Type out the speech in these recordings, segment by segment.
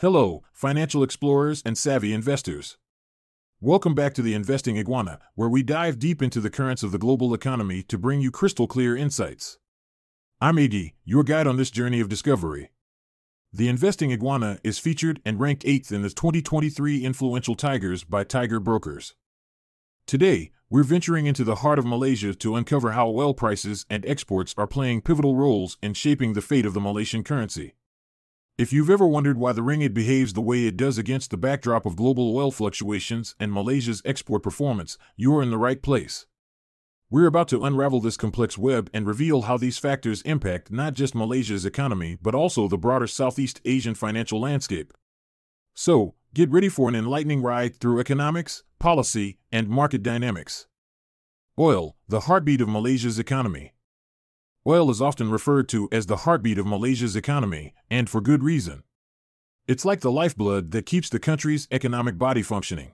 Hello, financial explorers and savvy investors. Welcome back to the Investing Iguana, where we dive deep into the currents of the global economy to bring you crystal clear insights. I'm Iggy, your guide on this journey of discovery. The Investing Iguana is featured and ranked 8th in the 2023 Influential Tigers by Tiger Brokers. Today, we're venturing into the heart of Malaysia to uncover how oil prices and exports are playing pivotal roles in shaping the fate of the Malaysian currency. If you've ever wondered why the ringgit behaves the way it does against the backdrop of global oil fluctuations and Malaysia's export performance, you're in the right place. We're about to unravel this complex web and reveal how these factors impact not just Malaysia's economy but also the broader Southeast Asian financial landscape. So, get ready for an enlightening ride through economics, policy, and market dynamics. Oil, the heartbeat of Malaysia's economy. Oil is often referred to as the heartbeat of Malaysia's economy, and for good reason. It's like the lifeblood that keeps the country's economic body functioning.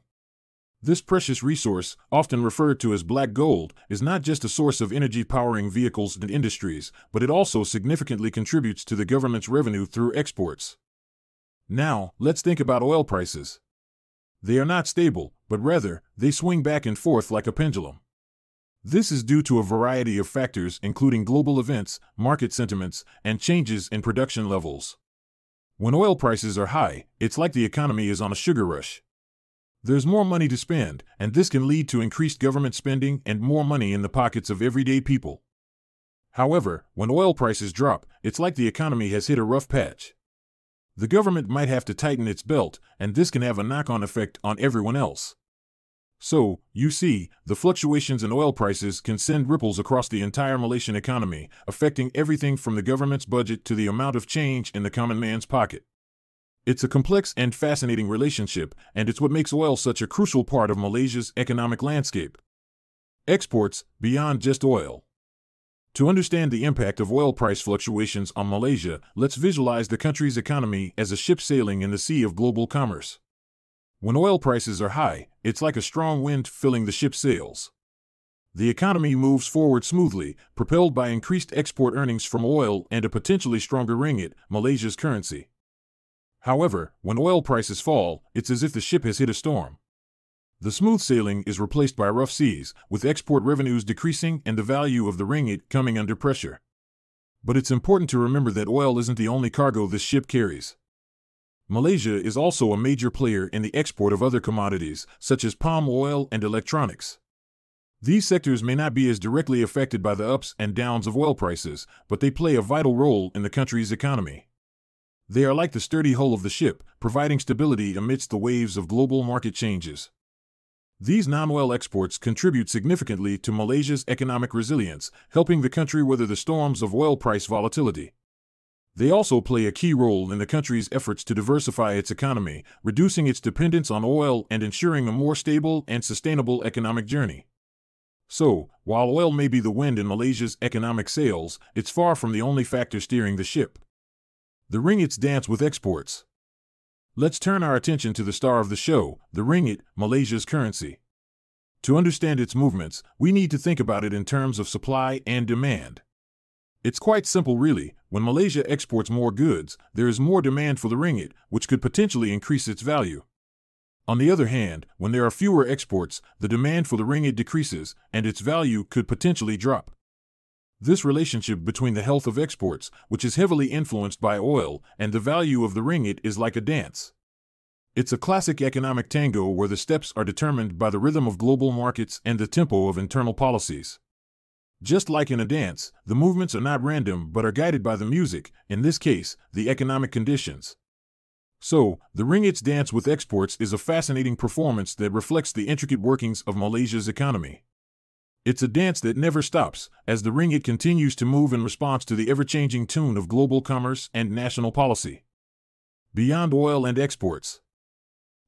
This precious resource, often referred to as black gold, is not just a source of energy powering vehicles and industries, but it also significantly contributes to the government's revenue through exports. Now, let's think about oil prices. They are not stable, but rather, they swing back and forth like a pendulum. This is due to a variety of factors including global events, market sentiments, and changes in production levels. When oil prices are high, it's like the economy is on a sugar rush. There's more money to spend, and this can lead to increased government spending and more money in the pockets of everyday people. However, when oil prices drop, it's like the economy has hit a rough patch. The government might have to tighten its belt, and this can have a knock-on effect on everyone else. So, you see, the fluctuations in oil prices can send ripples across the entire Malaysian economy, affecting everything from the government's budget to the amount of change in the common man's pocket. It's a complex and fascinating relationship, and it's what makes oil such a crucial part of Malaysia's economic landscape. Exports, beyond just oil. To understand the impact of oil price fluctuations on Malaysia, let's visualize the country's economy as a ship sailing in the sea of global commerce. When oil prices are high, it's like a strong wind filling the ship's sails. The economy moves forward smoothly, propelled by increased export earnings from oil and a potentially stronger ringgit, Malaysia's currency. However, when oil prices fall, it's as if the ship has hit a storm. The smooth sailing is replaced by rough seas, with export revenues decreasing and the value of the ringgit coming under pressure. But it's important to remember that oil isn't the only cargo this ship carries. Malaysia is also a major player in the export of other commodities, such as palm oil and electronics. These sectors may not be as directly affected by the ups and downs of oil prices, but they play a vital role in the country's economy. They are like the sturdy hull of the ship, providing stability amidst the waves of global market changes. These non-oil exports contribute significantly to Malaysia's economic resilience, helping the country weather the storms of oil price volatility. They also play a key role in the country's efforts to diversify its economy, reducing its dependence on oil and ensuring a more stable and sustainable economic journey. So, while oil may be the wind in Malaysia's economic sails, it's far from the only factor steering the ship. The ringgit's dance with exports. Let's turn our attention to the star of the show, the ringgit, Malaysia's currency. To understand its movements, we need to think about it in terms of supply and demand. It's quite simple really. When Malaysia exports more goods, there is more demand for the ringgit, which could potentially increase its value. On the other hand, when there are fewer exports, the demand for the ringgit decreases, and its value could potentially drop. This relationship between the health of exports, which is heavily influenced by oil, and the value of the ringgit is like a dance. It's a classic economic tango where the steps are determined by the rhythm of global markets and the tempo of internal policies. Just like in a dance, the movements are not random but are guided by the music, in this case, the economic conditions. So, the ringgit's dance with exports is a fascinating performance that reflects the intricate workings of Malaysia's economy. It's a dance that never stops, as the ringgit continues to move in response to the ever-changing tune of global commerce and national policy. Beyond oil and exports.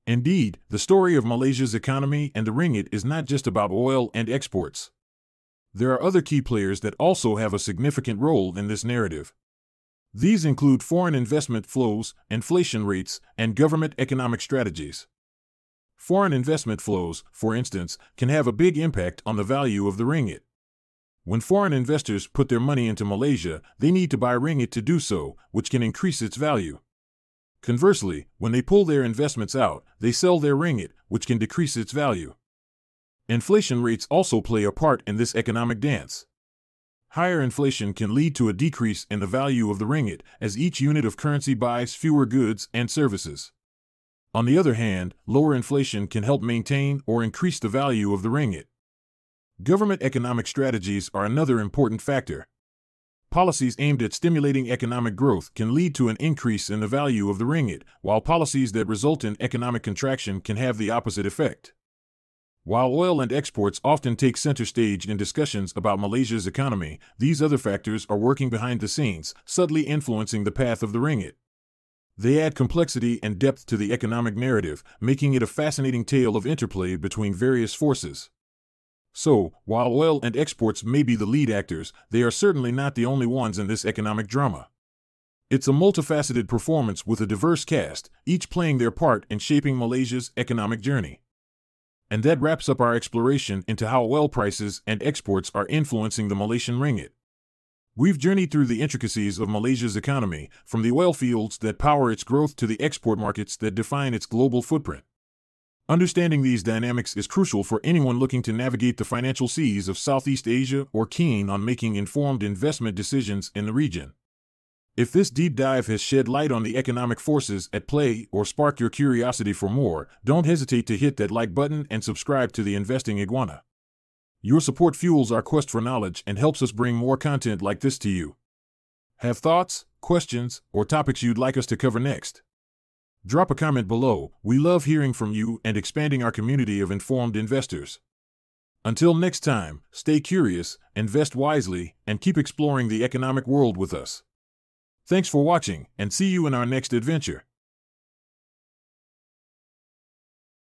Indeed, the story of Malaysia's economy and the ringgit is not just about oil and exports. There are other key players that also have a significant role in this narrative. These include foreign investment flows, inflation rates, and government economic strategies. Foreign investment flows, for instance, can have a big impact on the value of the ringgit. When foreign investors put their money into Malaysia, they need to buy ringgit to do so, which can increase its value. Conversely, when they pull their investments out, they sell their ringgit, which can decrease its value. Inflation rates also play a part in this economic dance. Higher inflation can lead to a decrease in the value of the ringgit, as each unit of currency buys fewer goods and services. On the other hand, lower inflation can help maintain or increase the value of the ringgit. Government economic strategies are another important factor. Policies aimed at stimulating economic growth can lead to an increase in the value of the ringgit, while policies that result in economic contraction can have the opposite effect. While oil and exports often take center stage in discussions about Malaysia's economy, these other factors are working behind the scenes, subtly influencing the path of the ringgit. They add complexity and depth to the economic narrative, making it a fascinating tale of interplay between various forces. So, while oil and exports may be the lead actors, they are certainly not the only ones in this economic drama. It's a multifaceted performance with a diverse cast, each playing their part in shaping Malaysia's economic journey. And that wraps up our exploration into how oil prices and exports are influencing the Malaysian ringgit. We've journeyed through the intricacies of Malaysia's economy, from the oil fields that power its growth to the export markets that define its global footprint. Understanding these dynamics is crucial for anyone looking to navigate the financial seas of Southeast Asia or keen on making informed investment decisions in the region. If this deep dive has shed light on the economic forces at play or sparked your curiosity for more, don't hesitate to hit that like button and subscribe to the Investing Iguana. Your support fuels our quest for knowledge and helps us bring more content like this to you. Have thoughts, questions, or topics you'd like us to cover next? Drop a comment below. We love hearing from you and expanding our community of informed investors. Until next time, stay curious, invest wisely, and keep exploring the economic world with us. Thanks for watching, and see you in our next adventure.